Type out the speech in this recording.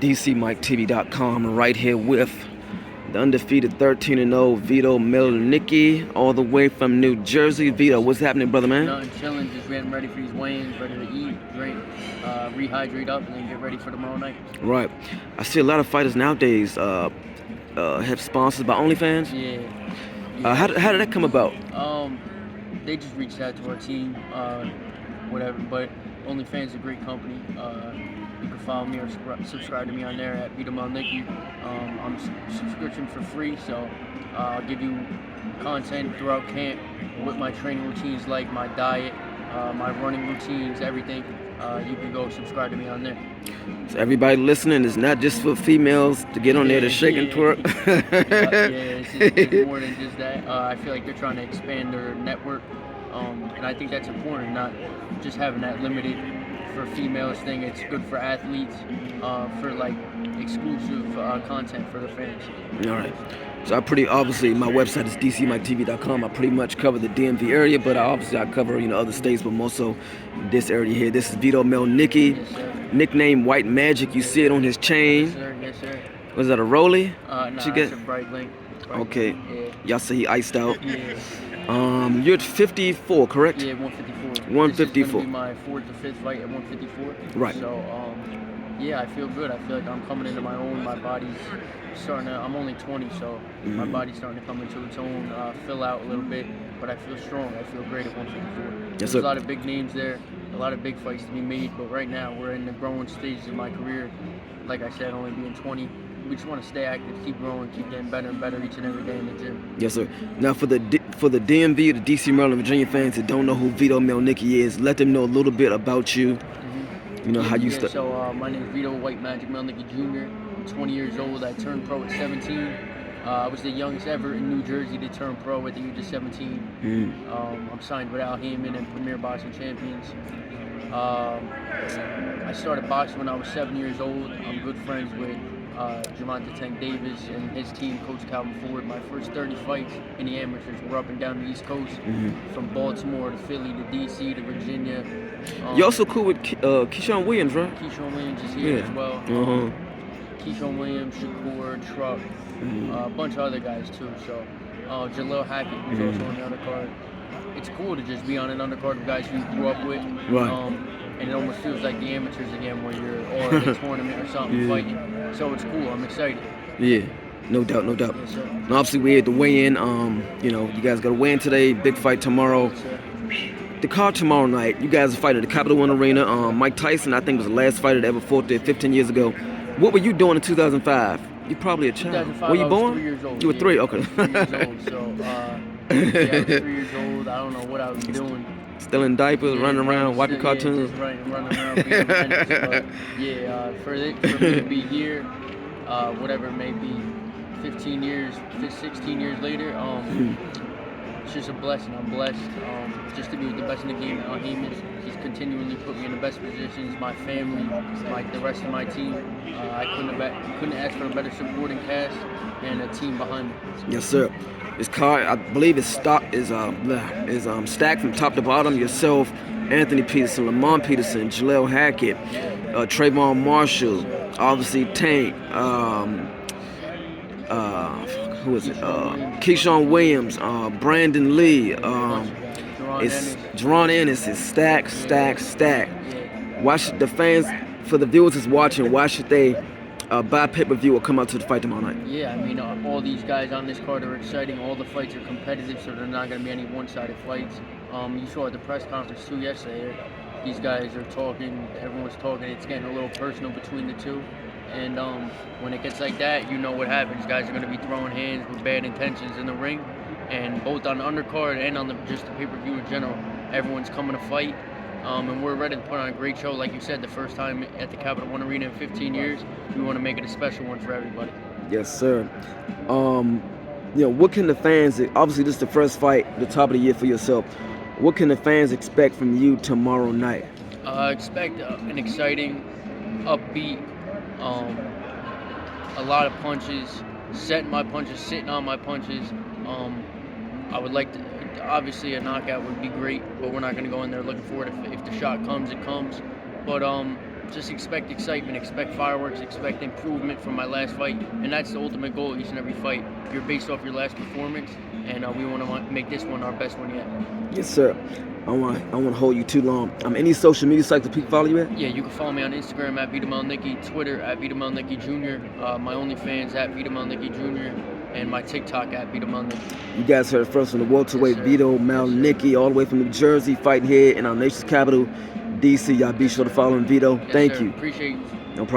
DCMikeTV.com, right here with the undefeated 13-0 VITO MELNICKI, all the way from New Jersey. VITO, what's happening, brother, man? Nothing, chilling, just getting ready for these weigh-ins, ready to eat, drink, rehydrate up, and then get ready for tomorrow night. Right. I see a lot of fighters nowadays have sponsors by OnlyFans. Yeah. How did that come about? They just reached out to our team, whatever, but OnlyFans is a great company. You can follow me or subscribe to me on there at VITO MELNICKI. I'm subscription for free, so I'll give you content throughout camp, what my training routines like, my diet, my running routines, everything. You can go subscribe to me on there. So everybody listening, it's not just for females to get on there to shake and twerk. It's more than just that. I feel like they're trying to expand their network, and I think that's important, not just having that limited for females thing. It's good for athletes, for like exclusive content for the fans. All right. So obviously my website is DCMikeTV.com. I pretty much cover the DMV area, but I cover other states, but more so this area here. This is VITO MELNICKI, Yes, nickname White Magic. You see it on his chain. Yes, sir. Yes, sir. Was that a Rolly? No, it's a bright link. Okay. Yeah. Y'all say he iced out. Yeah. You're at 54, correct? Yeah, 154. 154. This is gonna be my 4th or 5th fight at 154. Right. So, yeah, I feel good. I feel like I'm coming into my own. My body's starting to, I'm only 20, so my body's starting to come into its own, fill out a little bit, but I feel strong. I feel great at 154. There's a lot of big names there, a lot of big fights to be made, but right now we're in the growing stages of my career. Like I said, only being 20. We just want to stay active, keep growing, keep getting better and better each and every day in the gym. Yes, sir. Now, for the DMV, the DC, Maryland, Virginia fans that don't know who VITO MELNICKI is, let them know a little bit about you. You know how you start. So my name is VITO White Magic MELNICKI Jr. I'm 20 years old. I turned pro at 17. I was the youngest ever in New Jersey to turn pro at the age of 17. I'm signed with Al Heyman and Premier Boxing Champions. I started boxing when I was 7 years old. I'm good friends with Javante Tank Davis and his team, Coach Calvin Ford. My first 30 fights in the amateurs were up and down the East Coast, from Baltimore to Philly to DC to Virginia. You're also cool with Keyshawn Williams, right? Keyshawn Williams is here as well. Keyshawn Williams, Shakur, Truck, a bunch of other guys too. So Jaleel Hackett, who's also on the undercard. It's cool to just be on an undercard of guys you grew up with. Right. And it almost feels like the amateurs again, where you're all at a tournament or something fighting. So it's cool. I'm excited. Yeah, no doubt, no doubt. Yes, sir. And obviously, we had the weigh-in. You guys got a weigh-in today. Big fight tomorrow. Yes, sir. The card tomorrow night. You guys are fighting at the Capital One Arena. Mike Tyson, I think, was the last fighter that ever fought there 15 years ago. What were you doing in 2005? You probably a child. 2005, were you born? I was 3 years old. You were 3. Okay. I was 3 years old. So I was 3 years old. I don't know what I was doing. Still in diapers, running around, watching cartoons. Just running around, being a menace. But for me to be here, whatever it may be, 16 years later, it's just a blessing. I'm blessed just to be with the best in the game. He's continually put me in the best positions. My family, the rest of my team. I couldn't ask for a better supporting cast and a team behind me. Yes, sir. This card, I believe, is stacked from top to bottom. Yourself, Anthony Peterson, Lamont Peterson, Jaleel Hackett, Trayvon Marshall, obviously Tank. Who is it? Keyshawn Williams, Brandon Lee, Jerron Ennis is stacked. Why should the fans, for the viewers that's watching, why should they buy pay-per-view or come out to the fight tomorrow night? Yeah, I mean, all these guys on this card are exciting. All the fights are competitive, so they're not going to be any one-sided fights. You saw at the press conference too yesterday, these guys are talking, everyone's talking, it's getting a little personal between the two. And when it gets like that, you know what happens. Guys are going to be throwing hands with bad intentions in the ring. And both on the undercard and on just the pay-per-view in general, everyone's coming to fight. And we're ready to put on a great show. Like you said, the first time at the Capital One Arena in 15 years, we want to make it a special one for everybody. Yes, sir. What can the fans, obviously this is the first fight, the top of the year for yourself. What can the fans expect from you tomorrow night? Expect an exciting, upbeat, a lot of punches, setting my punches, sitting on my punches. I would like to, obviously a knockout would be great, but we're not going to go in there looking for it. If the shot comes, it comes. But just expect excitement, expect fireworks, expect improvement from my last fight, and that's the ultimate goal each and every fight. You're based off your last performance, and we want to make this one our best one yet. Yes, sir. I want to hold you too long. Any social media sites that people follow you at? Yeah, you can follow me on Instagram at VITO MELNICKI, Twitter at VITO MELNICKI Jr., my OnlyFans at VITO MELNICKI Jr., and my TikTok at VITO MELNICKI. You guys heard it first from the welterweight Yes, VITO MELNICKI, all the way from New Jersey, fighting here in our nation's capital, DC. Y'all be sure to follow him, VITO. Yes, Thank sir. you. Appreciate you. No problem.